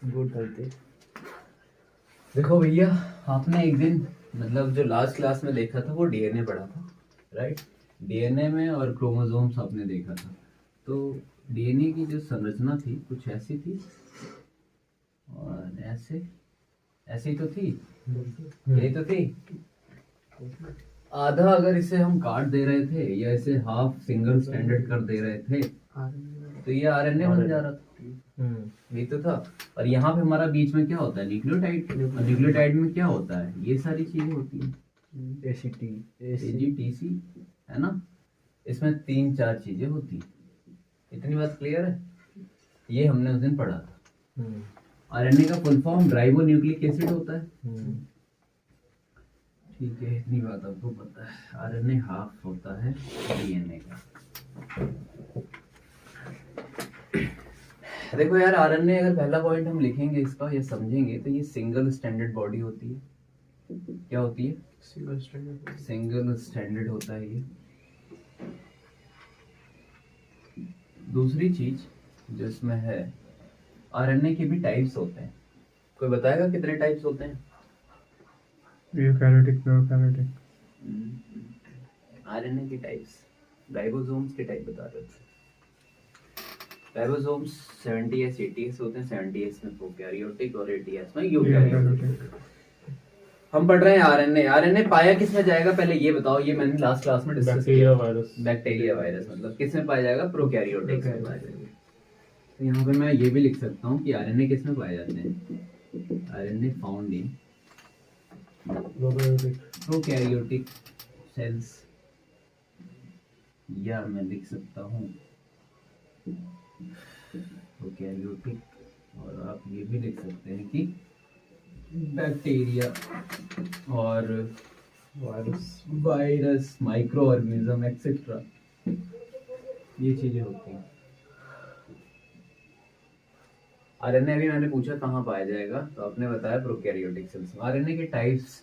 Good healthy. देखो भैया, आपने एक दिन मतलब जो लास्ट क्लास में देखा था वो डीएनए पढ़ा था, राइट? डीएनए में और क्रोमोसोम्स आपने देखा था। तो डीएनए की जो संरचना थी कुछ ऐसी थी और ऐसे ऐसी तो थी, यही तो थी। आधा अगर इसे हम काट दे रहे थे या इसे हाफ सिंगल स्टैंडर्ड कर दे रहे थे तो ये आरएनए बन जा रहा था, यही तो था। और यहाँ पे हमारा बीच में क्या होता है, न्यूक्लियोटाइड। और न्यूक्लियोटाइड में क्या होता है, ये सारी चीजें होती हैं, एजीटीसी, है ना? इसमें 3-4 चीजें होती हैं। इतनी बात क्लियर है? ये हमने उस दिन पढ़ा था। आरएनए का full form ribo nucleic acid होता है। ठीक है, इतनी बात आपको पता है। आरएनए हाफ होता है डीएनए का। देखो यार, आरएनए अगर पहला पॉइंट हम लिखेंगे इसका या समझेंगे तो ये सिंगल स्टैंडर्ड बॉडी होती है। क्या होती है? सिंगल स्टैंडर्ड होता है ये। दूसरी चीज जो इसमें है, आरएनए के भी टाइप्स होते हैं। कोई बताएगा कितने टाइप्स होते हैं? Eukaryotic, prokaryotic. आरएनए की टाइप्स, राइबोसोम्स के टाइप बता रहे थे। राइबोसोम्स 70s 80s होते हैं। 70s में प्रोकैरियोटिक और 80s में यूकैरियोटिक। हम पढ़ रहे हैं आरएनए। आरएनए पाया किस में जाएगा पहले ये बताओ। ये मैंने लास्ट क्लास में डिस्कस किया। बैक्टीरिया वायरस मतलब किस में पाया जाएगा? प्रोकैरियोटिक में पाया जाएगा। तो यहाँ पे मैं ये भी लिख सकता हूँ कि आरएनए किस में पाए जाते हैं। RNA found in prokaryotic cells, या मैं लिख सकता हूँ प्रोकैरियोटिक, और आप ये भी लिख सकते हैं कि बैक्टीरिया और वायरस माइक्रो ऑर्गेनिज्म एक्सेट्रा, ये चीजें होती हैं। आरएनए भी मैंने पूछा कहाँ पाया जाएगा, तो आपने बताया प्रोकैरियोटिक सेल्स में। आरएनए के टाइप्स,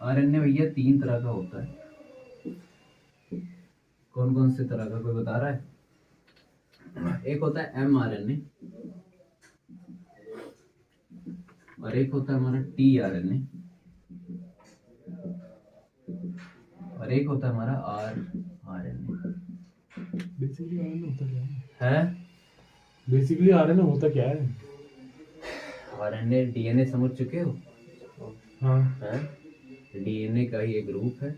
आरएनए भैया 3 तरह का होता है। कौन कौन से तरह का, कोई बता रहा है? एक होता है mRNA और एक होता है हमारा tRNA और एक होता है हमारा rRNA। बेसिकली आरएनए होता क्या है? बेसिकली आरएनए होता क्या है? आरएनए डीएनए समझ चुके हो? हाँ। है डीएनए का ही एक रूप है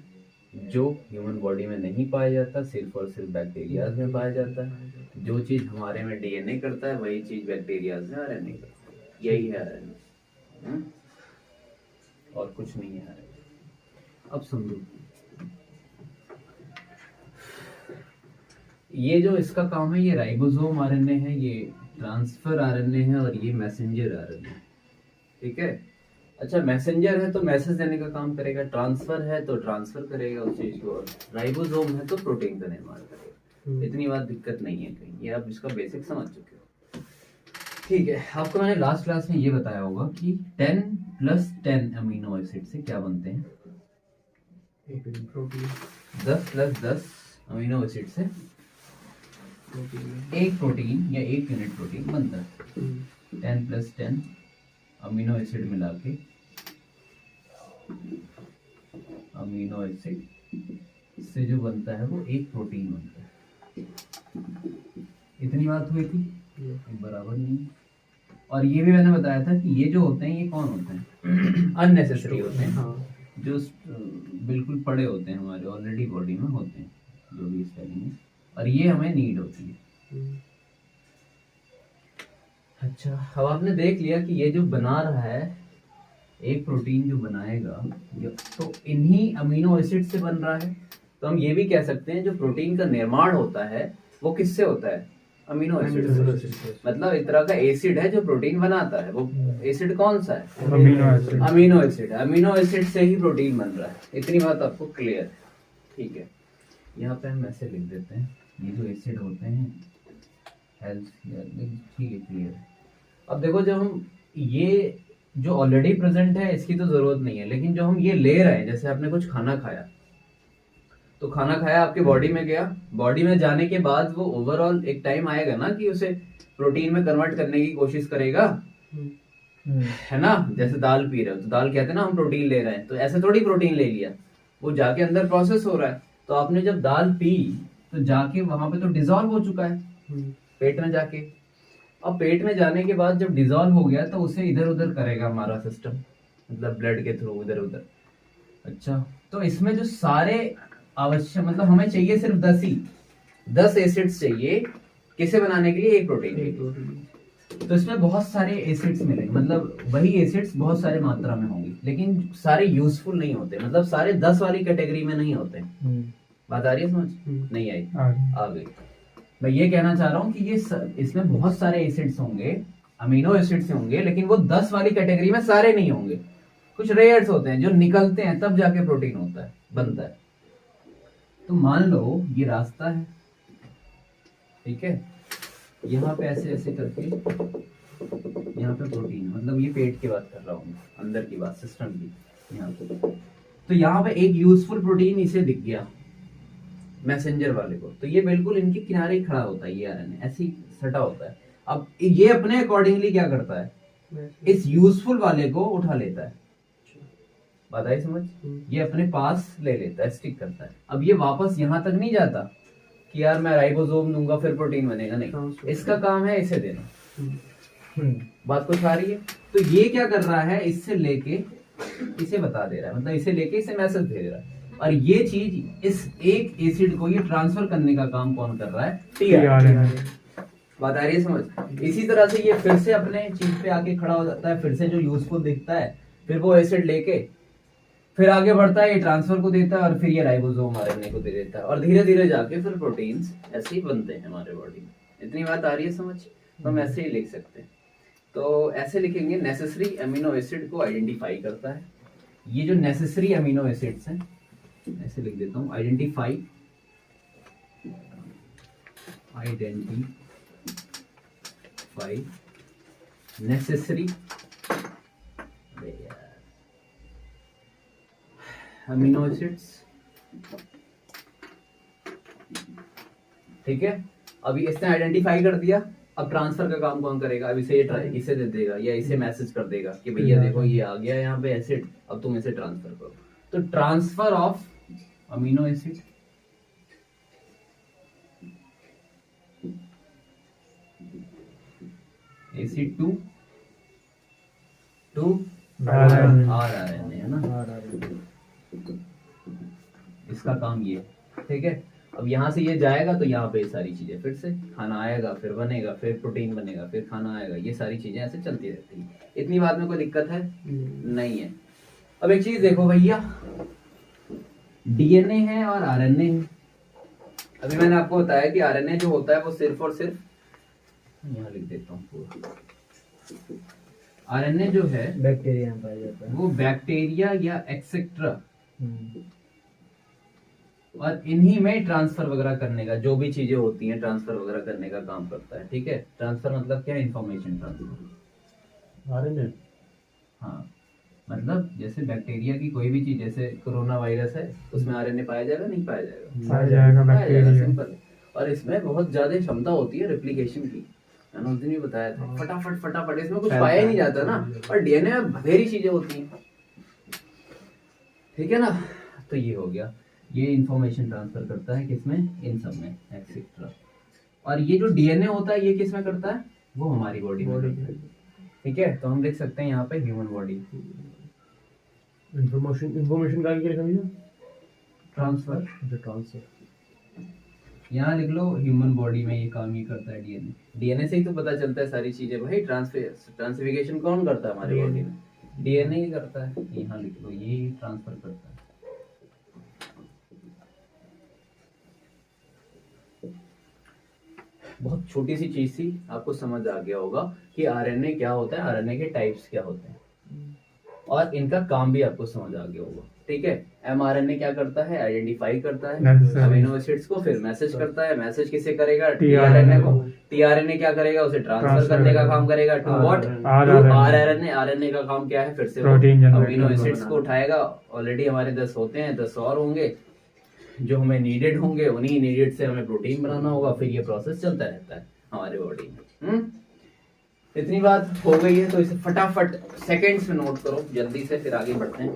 जो ह्यूमन बॉडी में नहीं पाया जाता, सिर्फ और सिर्फ बैक्टीरियाज में पाया जाता है। जो चीज हमारे में डीएनए करता है वही चीज बैक्टीरियाज में आरएनए करता है। यही है आरएनए, और कुछ नहीं है आरएनए। अब समझो, ये जो इसका काम है, ये राइबोसोम आरएनए है, ये ट्रांसफर आरएनए है और ये मैसेंजर आरएनए। ठीक है? अच्छा, मैसेंजर है तो मैसेज देने का काम करेगा, ट्रांसफर है तो ट्रांसफर करेगा उस चीज को, और राइबोसोम है तो प्रोटीन का निर्माण करेगा। इतनी बात दिक्कत नहीं है कहीं, ये आप इसका बेसिक समझ चुके हो। ठीक है, आपको मैंने लास्ट क्लास में ये बताया होगा कि 10+10 अमीनो एसिड से क्या बनते हैं? एक प्रोटीन। 10+10 अमीनो एसिड से एक प्रोटीन या एक यूनिट प्रोटीन बनता है। 10+10 अमीनो एसिड मिला के अमीनो एसिड से जो बनता है वो एक प्रोटीन बनता है। इतनी बात हुई थी? बराबर नहीं। और ये भी मैंने बताया था कि ये जो होते हैं ये कौन होते हैं? अननेसेसरी होते हैं। हाँ। जो बिल्कुल पड़े होते हैं, हमारे ऑलरेडी बॉडी में होते हैं, जो भी स्पेलिंग है, और ये हमें नीड होती है। अच्छा, अब आपने देख लिया कि ये जो बना रहा है एक प्रोटीन जो बनाएगा तो इन्हीं अमीनो एसिड से बन रहा है। तो हम ये भी कह सकते हैं जो प्रोटीन का निर्माण होता है वो किससे होता है? अमीनो एसिड से। मतलब इस तरह का एसिड है जो प्रोटीन बनाता है। वो एसिड कौन सा है? Amino acid. अमीनो एसिड से ही प्रोटीन बन रहा है। इतनी बात आपको क्लियर है? ठीक है, यहाँ पे हम ऐसे लिख देते हैं, ये जो एसिड होते हैं हेल्थ, ठीक है, क्लियर है। अब देखो, जब हम ये जो ऑलरेडी प्रेजेंट है इसकी तो जरूरत नहीं है, लेकिन जो हम ये ले रहे हैं, जैसे आपने कुछ खाना खाया तो खाना खाया, आपके बॉडी में गया, बॉडी में जाने के बाद वो ओवरऑल एक टाइम आएगा ना कि उसे प्रोटीन में कन्वर्ट करने की कोशिश करेगा, है ना। जैसे दाल पी रहे हो तो दाल कहते हैं ना हम प्रोटीन ले रहे हैं, तो ऐसे थोड़ी प्रोटीन ले लिया, वो जाके अंदर प्रोसेस हो रहा है। तो आपने जब दाल पी तो जाके वहां पे तो डिजॉल्व हो चुका है पेट में जाके। अब पेट में जाने के बाद जब डिजॉल्व हो गया तो उसे इधर उधर करेगा हमारा सिस्टम, मतलब ब्लड के थ्रू इधर उधर। अच्छा, तो इसमें जो सारे आवश्यक, मतलब हमें चाहिए सिर्फ 10 एसिड्स चाहिए किसे बनाने के लिए, एक प्रोटीन के लिए। तो इसमें बहुत सारे एसिड्स मिलेंगे, मतलब वही एसिड्स बहुत सारे मात्रा में होंगे, लेकिन सारे यूजफुल नहीं होते, मतलब सारे 10 वाली कैटेगरी में नहीं होते। बात आ रही है समझ? नहीं आई? आ गई। मैं ये कहना चाह रहा हूँ कि ये इसमें बहुत सारे एसिड्स होंगे, अमीनो एसिड्स होंगे, लेकिन वो 10 वाली कैटेगरी में सारे नहीं होंगे। कुछ रेयर्स होते हैं जो निकलते हैं तब जाके प्रोटीन होता है, बनता है। तो मान लो ये रास्ता है, ठीक है, यहाँ पे ऐसे ऐसे करके यहाँ पे प्रोटीन, मतलब ये पेट की बात कर रहा हूँ, अंदर की बात, सिस्टम की यहाँ पे। तो यहाँ पे एक यूजफुल प्रोटीन इसे दिख गया मैसेंजर वाले को, तो ये बिल्कुल इनके किनारे ही खड़ा होता है, ये आरएनए ऐसे ही सटा होता है। अब ये अपने अकॉर्डिंगली क्या करता है, इस यूजफुल वाले को उठा लेता है। बात आई समझ? ये अपने पास ले लेता है, स्टिक करता है। अब ये वापस यहाँ तक नहीं जाता कि यार मैं राइबोसोम दूंगा फिर प्रोटीन बनेगा, नहीं, इसका काम है इसे देना। बात कुछ आ रही है? तो ये क्या कर रहा है, इससे लेके इसे बता दे रहा है, मतलब इसे लेके इसे मैसेज भेज रहा है। और ये चीज, इस एक एसिड को ये ट्रांसफर करने का काम कौन कर रहा है, टीआरएनए। बात आ रही है समझ? इसी तरह से ये फिर से अपने चीज पे आके खड़ा हो जाता है, फिर से जो यूजफुल दिखता है, फिर वो एसिड लेके फिर आगे बढ़ता है, ये ट्रांसफर को देता है, और फिर ये राइबोसोम आरएनए को दे देता है, और धीरे धीरे जाके फिर प्रोटीन्स ऐसे ही बनते हैं हमारे बॉडी में। इतनी बात आ रही है समझ? तो हम ऐसे ही लिख सकते हैं। तो ऐसे लिखेंगे, नेसेसरी अमीनो एसिड को आइडेंटिफाई करता है। ये जो नेसेसरी अमीनो एसिड्स हैं, ऐसे लिख देता हूँ, आइडेंटिफाई नेसेसरी अमीनो एसिड्स, ठीक है। अभी इसने आइडेंटिफाई कर दिया, अब ट्रांसफर का काम कौन करेगा, अब इसे दे देगा या इसे मैसेज कर देगा कि भैया देखो ये आ गया यहाँ पे एसिड, अब तुम इसे ट्रांसफर करो। तो transfer of amino acid, acid to RNA, है ना, इसका काम ये, ठीक है। अब यहाँ से ये जाएगा तो यहाँ पे सारी चीजें, फिर से खाना आएगा, फिर बनेगा, फिर प्रोटीन बनेगा, फिर खाना आएगा, ये सारी चीजें ऐसे चलती रहती है। इतनी बात में कोई दिक्कत है? नहीं है। अब एक चीज देखो भैया, डीएनए है और आरएनए है। अभी मैंने आपको बताया कि आरएनए जो होता है वो सिर्फ और सिर्फ, यहाँ लिख देता हूँ पूरा, आरएनए जो है बैक्टीरिया में पाया जाता है, वो बैक्टीरिया या एक्सेट्रा, और इन्हीं में ट्रांसफर वगैरह करने का, जो भी चीजें होती हैं ट्रांसफर वगैरह करने का काम करता है, ठीक है। ट्रांसफर मतलब क्या, इंफॉर्मेशन ट्रांसफर। आरएनए, हाँ, मतलब जैसे बैक्टीरिया की कोई भी चीज, जैसे कोरोना वायरस है, उसमें आरएनए पाया जाएगा, नहीं पाया जाएगा? पाया जाएगा, बैक्टीरिया। सिंपल। और इसमें बहुत ज्यादा क्षमता होती है रेप्लिकेशन की, मैंने उस दिन भी बताया था। फटाफट इसमें कुछ पाया ही नहीं जाता ना, और डीएनए में बथेरी चीजें होती हैं, ठीक है ना। तो ये हो गया, ये इंफॉर्मेशन ट्रांसफर करता है किसमें, इन सब में, एक्सेट्रा। और ये जो डीएनए होता है ये किस में करता है, वो हमारी बॉडी में करता है, ठीक है। तो हम लिख सकते हैं यहाँ पे ह्यूमन बॉडी, इंफॉर्मेशन का क्या लिखा भैया, ट्रांसफर। यहाँ लिख लो, ह्यूमन बॉडी में ये काम ही करता है डीएनए। डीएनए से ही तो पता चलता है सारी चीजें भाई। ट्रांसफिकेशन कौन करता है हमारी बॉडी में, डीएनए ही करता है। यहाँ लिख लो, ये ट्रांसफर करता है। बहुत छोटी सी चीज थी, आपको समझ आ गया होगा कि आरएनए क्या होता है, आरएनए के टाइप्स क्या होते हैं, और इनका काम भी आपको समझ आ गया होगा, ठीक है। एमआरएनए क्या करता है, आइडेंटिफाई करता है अमीनो एसिड्स को, फिर मैसेज करता है। मैसेज किसे करेगा, टीआरएनए को। टीआरएनए क्या करेगा, उसे ट्रांसफर करने का काम करेगा to what, to RNA. RNA का काम क्या है, फिर से अमीनो एसिड्स को उठाएगा। ऑलरेडी हमारे 10 होते हैं, 10 और होंगे, जो हमें नीडेड होंगे उन्हीं नीडेड से हमें प्रोटीन बनाना होगा, फिर ये प्रोसेस चलता रहता है हमारे बॉडी में। इतनी बात हो गई है, तो इसे फटाफट सेकंड्स में नोट करो जल्दी से, फिर आगे बढ़ते हैं।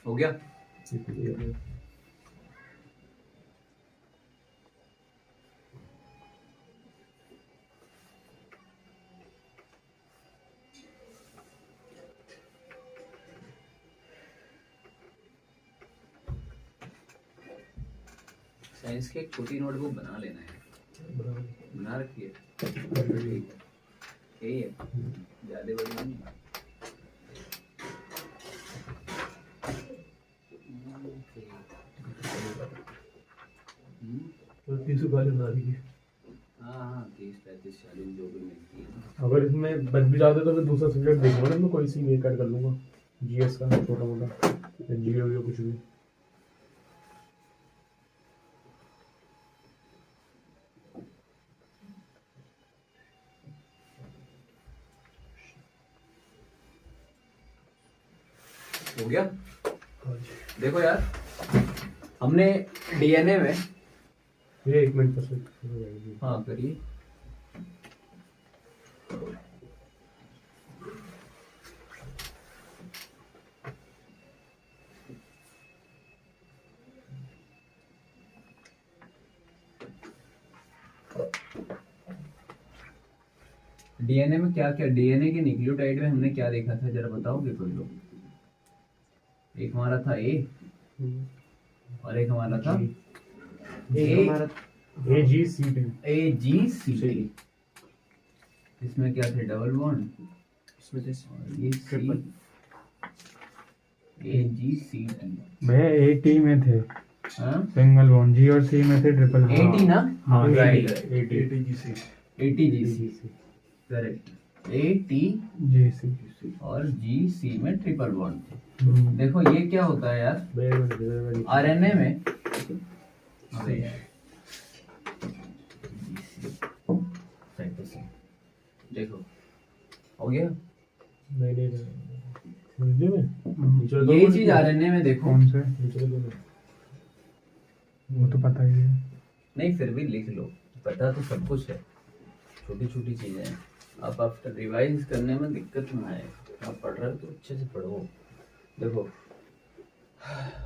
हो गया? साइंस की एक छोटी नोटबुक बना लेना है, बना रखी है, यही है, ज्यादा बड़ी नहीं है। तो 30 वाली बना दी। हाँ 30 35 40 जो भी मिलती है। अगर इसमें बच भी जाते तो मैं दूसरा सब्जेक्ट देखूंगा ना, मैं कोई सी ये कर लूंगा, जीएस का छोटा मोटा, जीओ या कुछ भी। हो गया? देखो यार, हमने डीएनए में, ये 1 मिनट पर हाँ करिए, डीएनए में क्या क्या, डीएनए के न्यूक्लियोटाइड में हमने क्या देखा था, जरा बताओगे कोई लोग? एक हमारा था ए और एक हमारा था AGCT। इसमें क्या थे? डबल बॉन्ड, इसमें थे ये ट्रिपल AGCT। भैया AT में थे हाँ सिंगल बॉन्ड, G और C में थे ट्रिपल बॉन्ड। AT ना? हाँ राइट, ATGC करेक्ट, ATGC और GC में ट्रिपल बॉन्ड थे। देखो ये क्या होता है यार, आरएनए में, अरे यार देखो हो गया, ये चीज आरएनए में देखो, कौन से? वो तो पता ही है। नहीं फिर भी लिख लो, पता तो सब कुछ है, छोटी छोटी चीजें हैं, आप आफ्टर रिवाइज करने में दिक्कत ना आए, आप पढ़ रहे हो तो अच्छे से पढ़ो। देखो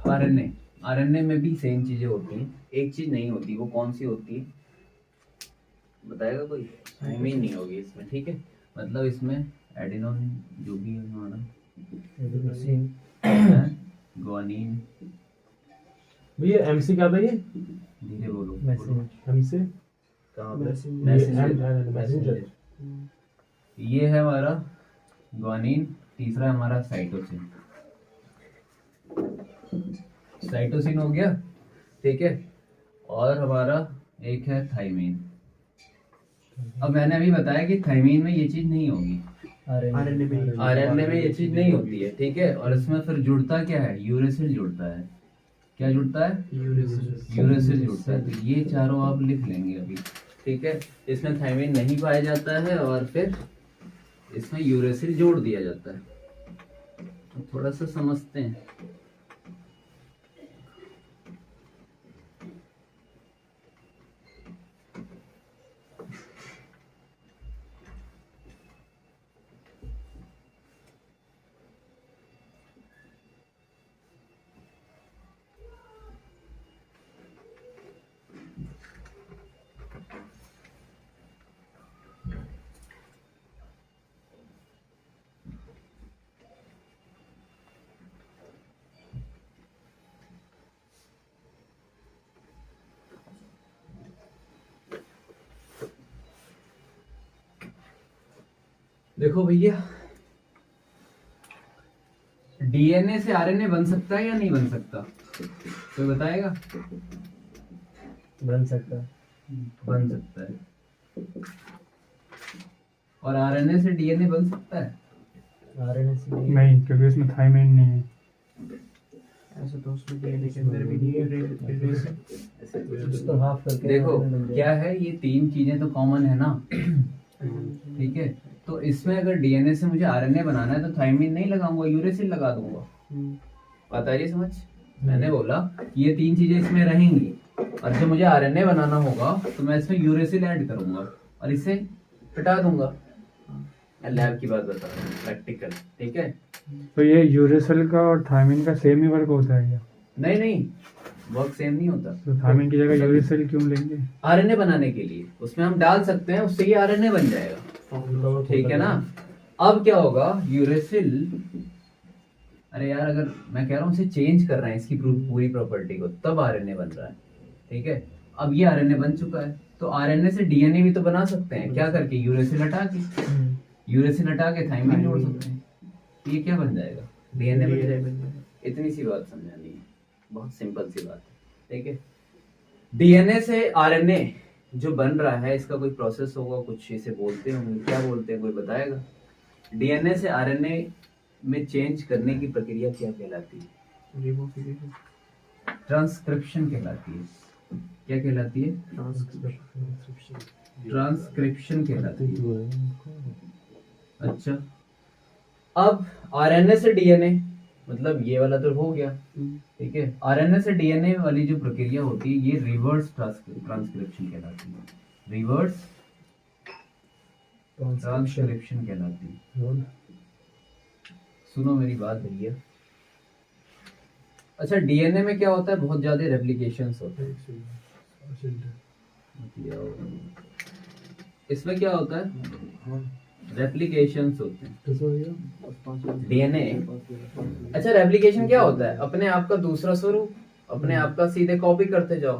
आरएनए में भी सेम चीजें होती हैं, एक चीज नहीं होती, वो कौन सी होती है बताएगा कोई? थायमीन नहीं होगी इसमें, ठीक है, मतलब इसमें एडेनोन जो भी है हमारा, ग्वानिन, भैया एमसी क्या था ये? धीरे बोलो, एमसी कहाँ पे? मैसेंजर। ये है हमारा ग्वानिन, तीसरा हमारा साइटोसिन। साइटोसिन हो गया, ठीक है, और हमारा एक है थाइमीन। अब मैंने अभी बताया कि थाइमीन में ये चीज नहीं होगी, आरएनए में ये चीज नहीं होती है, ठीक है, और इसमें फिर जुड़ता क्या है? यूरेसिल जुड़ता है। क्या जुड़ता है? यूरेसिल जुड़ता है। तो ये चारों आप लिख लेंगे अभी, ठीक है। इसमें थाइमीन नहीं पाया जाता है और फिर इसमें यूरेसिल जोड़ दिया जाता है। तो थोड़ा सा समझते हैं। देखो भैया, डीएनए से आरएनए बन सकता है या नहीं बन सकता? कोई बताएगा? बन सकता है। बन सकता है। और आरएनए से डीएनए बन सकता है? आरएनए से नहीं। नहीं, क्योंकि उसमें थायमिन नहीं है। ऐसे तो उसमें डीएनए के अंदर भी नहीं है रिलेशन। उसको हाफ करके देखो RNA बन क्या है, ये तीन चीजें तो कॉमन है ना, ठीक है। तो इसमें अगर डीएनए से मुझे आरएनए बनाना है तो थायमिन नहीं लगाऊंगा, यूरेसिल लगा दूंगा। पता है ये समझ? मैंने बोला कि ये तीन चीजें इसमें रहेंगी और जब मुझे आरएनए बनाना होगा तो मैं इसमें यूरेसिल ऐड करूंगा और इसे हटा दूंगा। लैब की बात बता रहा हूँ, प्रैक्टिकल, ठीक है। तो ये यूरेसिल का और थायमिन का सेम ही वर्क होता है क्या? नहीं नहीं, वर्क सेम नहीं होता। तो थायमिन की जगह यूरेसिल क्यों लेंगे? आरएनए बनाने के लिए उसमें हम डाल सकते हैं, उससे ये आरएनए बन जाएगा, ठीक है ना। अब क्या होगा, यूरेसिल, अरे यार अगर मैं कह रहा हूँ इसे चेंज कर रहे हैं इसकी पूरी प्रॉपर्टी को, तब आरएनए बन रहा है, ठीक है। अब ये आरएनए बन चुका है तो आरएनए से डीएनए भी तो बना सकते हैं, क्या करके, यूरेसिल हटा के, यूरेसिल हटा के थायमिन जोड़ सकते हैं। ये क्या बन जाएगा, डीएनए बन जाएगा। इतनी सी बात समझानी है, बहुत सिंपल सी बात है, ठीक है। डीएनए से आरएनए जो बन रहा है इसका कोई प्रोसेस होगा, कुछ इसे बोलते होंगे, क्या बोलते हैं, कोई बताएगा? डीएनए से आरएनए में चेंज करने की प्रक्रिया क्या कहलाती है? ट्रांसक्रिप्शन कहलाती है। क्या कहलाती है? ट्रांसक्रिप्शन कहलाती है। अच्छा, अब आरएनए से डीएनए, मतलब ये वाला तो हो गया, ठीक है। आरएनए से डीएनए वाली जो प्रक्रिया होती है ये रिवर्स ट्रांसक्रिप्शन कहलाती है। रिवर्स ट्रांसक्रिप्शन कहलाती है। सुनो मेरी बात भैया। अच्छा, डीएनए में क्या होता है, बहुत ज्यादा रेप्लिकेशंस होते हैं। इसमें क्या होता है, रेप्लिकेशंस होते हैं डीएनए। अच्छा, रेप्लिकेशन क्या होता है, अपने आप का दूसरा स्वरूप, अपने आप का सीधे कॉपी करते जाओ,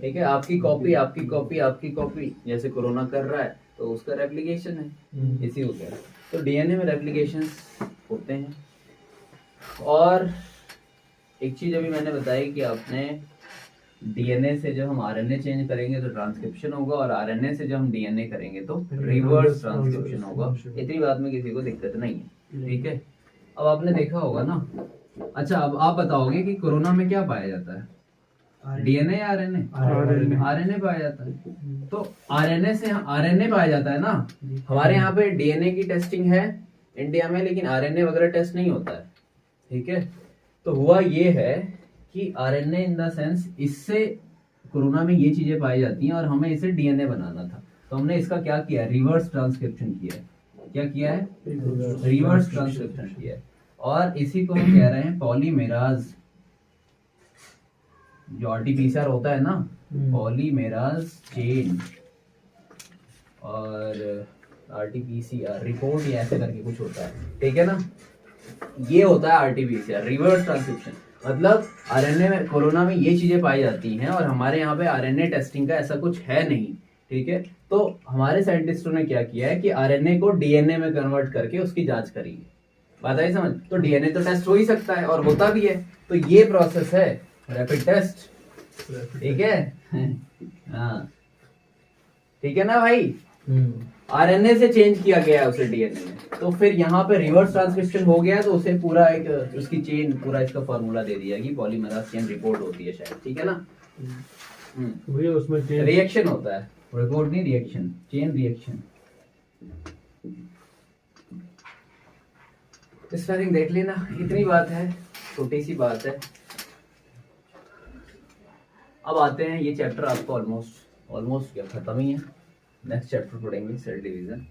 ठीक है। आपकी कॉपी आपकी कॉपी आपकी कॉपी, जैसे कोरोना कर रहा है तो उसका रेप्लिकेशन है, इसी हो गया। तो डीएनए में रेप्लिकेशंस होते हैं। और एक चीज अभी मैंने बताई कि आपने डीएनए से जब हम आरएनए चेंज करेंगे तो ट्रांसक्रिप्शन होगा, और आरएनए से जब हम डीएनए करेंगे तो रिवर्स ट्रांसक्रिप्शन होगा। इतनी बात में किसी को दिक्कत नहीं है, ठीक है। अब आपने देखा होगा ना। अच्छा, अब आप बताओगे कि कोरोना में क्या पाया जाता है, डीएनए या आरएनए? आरएनए पाया जाता है। तो आरएनए से आरएनए पाया जाता है ना। हमारे यहाँ पे डीएनए की टेस्टिंग है इंडिया में, लेकिन आरएनए वगैरह टेस्ट नहीं होता है, ठीक है। तो हुआ ये है कि आरएनए इन द सेंस, इससे कोरोना में ये चीजें पाई जाती हैं और हमें इसे डीएनए बनाना था, तो हमने इसका क्या किया, रिवर्स ट्रांसक्रिप्शन किया है। क्या किया है? रिवर्स ट्रांसक्रिप्शन किया है। और इसी को हम कह रहे हैं पॉलीमेराज। जो आरटीपीसीआर होता है ना, पॉलीमेराज चेन, और आरटीपीसीआर रिपोर्ट या ऐसे करके कुछ होता है, ठीक है ना। ये होता है आरटीपीसीआर, रिवर्स ट्रांसक्रिप्शन। मतलब आरएनए में, कोरोना में ये चीजें पाई जाती हैं और हमारे यहाँ पे आरएनए टेस्टिंग का ऐसा कुछ है नहीं, ठीक है। तो हमारे साइंटिस्टों ने क्या किया है कि आरएनए को डीएनए में कन्वर्ट करके उसकी जांच करी है। बात आई समझ? तो डीएनए तो टेस्ट हो ही सकता है और होता भी है। तो ये प्रोसेस है रैपिड टेस्ट, ठीक है। हाँ, ठीक है ना भाई। आरएनए से चेंज किया गया है उसे डीएनए में, तो फिर यहाँ पे रिवर्स ट्रांसक्रिप्शन हो गया है, तो उसे पूरा एक उसकी चेन, पूरा इसका फॉर्मूला दे दिया कि पॉलीमराज चेन रिपोर्ट होती है शायद, ठीक है ना। भैया उसमें रिएक्शन होता है, रिपोर्ट नहीं, रिएक्शन, चेन रिएक्शन। स्पेलिंग देख लेना, इतनी बात है, छोटी सी बात है। अब आते हैं, ये चैप्टर आपको ऑलमोस्ट क्या खत्म ही है। नेक्स्ट चैप्टर पढ़ेंगे सेल डिवीजन,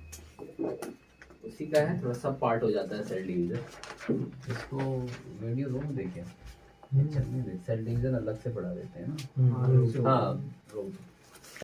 उसी का है, थोड़ा सा पार्ट हो जाता है सेल डिवीजन। इसको वीडियो रोक देखे, सेल डिवीजन अलग से पढ़ा देते हैं ना। हाँ रोक